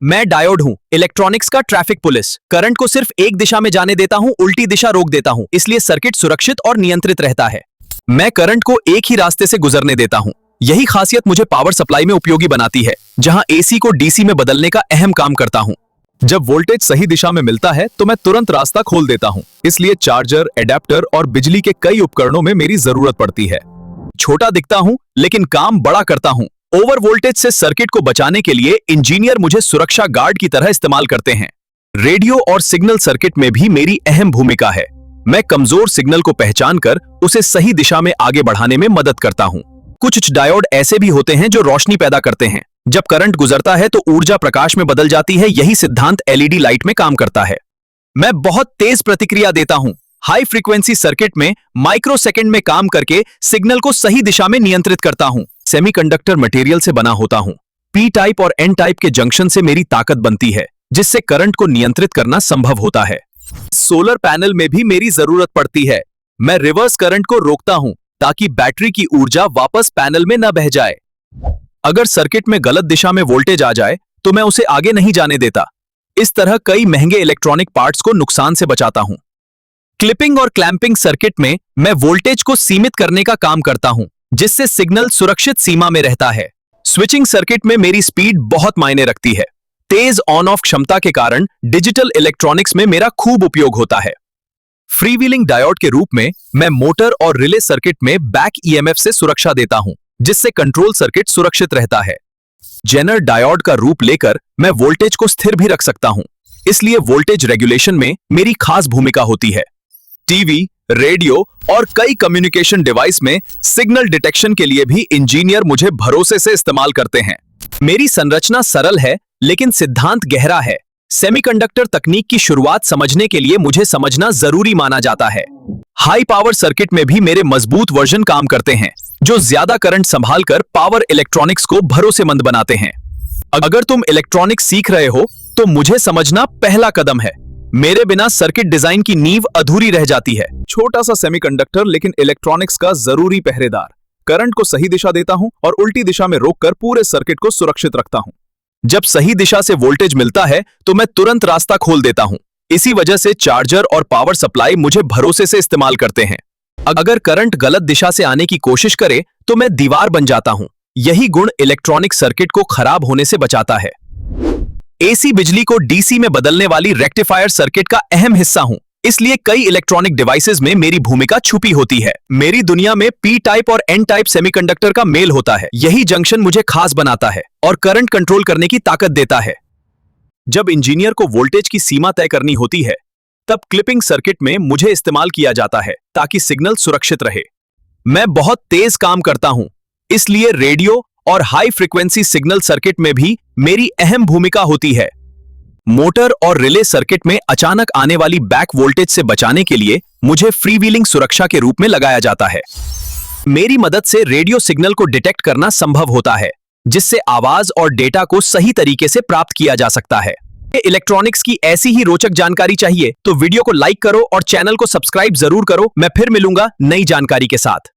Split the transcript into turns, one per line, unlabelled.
मैं डायोड हूँ, इलेक्ट्रॉनिक्स का ट्रैफिक पुलिस। करंट को सिर्फ एक दिशा में जाने देता हूँ, उल्टी दिशा रोक देता हूँ, इसलिए सर्किट सुरक्षित और नियंत्रित रहता है। मैं करंट को एक ही रास्ते से गुजरने देता हूँ। यही खासियत मुझे पावर सप्लाई में उपयोगी बनाती है, जहां एसी को डीसी में बदलने का अहम काम करता हूं। जब वोल्टेज सही दिशा में मिलता है तो मैं तुरंत रास्ता खोल देता हूं। इसलिए चार्जर, एडेप्टर और बिजली के कई उपकरणों में मेरी जरूरत पड़ती है। छोटा दिखता हूं लेकिन काम बड़ा करता हूं। ओवर वोल्टेज से सर्किट को बचाने के लिए इंजीनियर मुझे सुरक्षा गार्ड की तरह इस्तेमाल करते हैं। रेडियो और सिग्नल सर्किट में भी मेरी अहम भूमिका है। मैं कमजोर सिग्नल को पहचान कर उसे सही दिशा में आगे बढ़ाने में मदद करता हूं। कुछ डायोड ऐसे भी होते हैं जो रोशनी पैदा करते हैं। जब करंट गुजरता है तो ऊर्जा प्रकाश में बदल जाती है। यही सिद्धांत एलईडी लाइट में काम करता है। मैं बहुत तेज प्रतिक्रिया देता हूं। हाई फ्रीक्वेंसी सर्किट में माइक्रोसेकंड में काम करके सिग्नल को सही दिशा में नियंत्रित करता हूं। सेमीकंडक्टर मटेरियल से बना होता हूं। पी टाइप और एन टाइप के जंक्शन से मेरी ताकत बनती है, जिससे करंट को नियंत्रित करना संभव होता है। सोलर पैनल में भी मेरी जरूरत पड़ती है। मैं रिवर्स करंट को रोकता हूं ताकि बैटरी की ऊर्जा वापस पैनल में न बह जाए। अगर सर्किट में गलत दिशा में वोल्टेज आ जाए तो मैं उसे आगे नहीं जाने देता। इस तरह कई महंगे इलेक्ट्रॉनिक पार्ट्स को नुकसान से बचाता हूं। क्लिपिंग और क्लैंपिंग सर्किट में मैं वोल्टेज को सीमित करने का काम करता हूं, जिससे सिग्नल सुरक्षित सीमा में रहता है। स्विचिंग सर्किट में मेरी स्पीड बहुत मायने रखती है। तेज ऑन ऑफ क्षमता के कारण डिजिटल इलेक्ट्रॉनिक्स में मेरा खूब उपयोग होता है। फ्रीव्हीलिंग डायोड के रूप में मैं मोटर और रिले सर्किट में बैक ईएमएफ से सुरक्षा देता हूं, जिससे कंट्रोल सर्किट सुरक्षित रहता है। जेनर डायोड का रूप लेकर मैं वोल्टेज को स्थिर भी रख सकता हूं, इसलिए वोल्टेज रेगुलेशन में मेरी खास भूमिका होती है। टीवी, रेडियो और कई कम्युनिकेशन डिवाइस में सिग्नल डिटेक्शन के लिए भी इंजीनियर मुझे भरोसे से इस्तेमाल करते हैं। मेरी संरचना सरल है लेकिन सिद्धांत गहरा है। सेमीकंडक्टर तकनीक की शुरुआत समझने के लिए मुझे समझना जरूरी माना जाता है। हाई पावर सर्किट में भी मेरे मजबूत वर्जन काम करते हैं, जो ज्यादा करंट संभालकर पावर इलेक्ट्रॉनिक्स को भरोसेमंद बनाते हैं। अगर तुम इलेक्ट्रॉनिक्स सीख रहे हो तो मुझे समझना पहला कदम है। मेरे बिना सर्किट डिजाइन की नींव अधूरी रह जाती है। छोटा सा सेमीकंडक्टर लेकिन इलेक्ट्रॉनिक्स का जरूरी पहरेदार। करंट को सही दिशा देता हूं और उल्टी दिशा में रोककर पूरे सर्किट को सुरक्षित रखता हूं। जब सही दिशा से वोल्टेज मिलता है तो मैं तुरंत रास्ता खोल देता हूं। इसी वजह से चार्जर और पावर सप्लाई मुझे भरोसे से इस्तेमाल करते हैं। अगर करंट गलत दिशा से आने की कोशिश करे तो मैं दीवार बन जाता हूं। यही गुण इलेक्ट्रॉनिक सर्किट को खराब होने से बचाता है। एसी बिजली को डीसी में बदलने वाली रेक्टिफायर सर्किट का अहम हिस्सा हूं, इसलिए कई इलेक्ट्रॉनिक डिवाइसेस में मेरी भूमिका छुपी होती है। मेरी दुनिया में पी टाइप और एन टाइप सेमीकंडक्टर का मेल होता है। यही जंक्शन मुझे खास बनाता है और करंट कंट्रोल करने की ताकत देता है। जब इंजीनियर को वोल्टेज की सीमा तय करनी होती है, तब क्लिपिंग सर्किट में मुझे इस्तेमाल किया जाता है ताकि सिग्नल सुरक्षित रहे। मैं बहुत तेज काम करता हूं, इसलिए रेडियो और हाई फ्रीक्वेंसी सिग्नल सर्किट में भी मेरी अहम भूमिका होती है। मोटर और रिले सर्किट में अचानक आने वाली बैक वोल्टेज से बचाने के लिए मुझे फ्रीव्हीलिंग सुरक्षा के रूप में लगाया जाता है। मेरी मदद से रेडियो सिग्नल को डिटेक्ट करना संभव होता है, जिससे आवाज और डेटा को सही तरीके से प्राप्त किया जा सकता है। इलेक्ट्रॉनिक्स की ऐसी ही रोचक जानकारी चाहिए तो वीडियो को लाइक करो और चैनल को सब्सक्राइब जरूर करो। मैं फिर मिलूंगा नई जानकारी के साथ।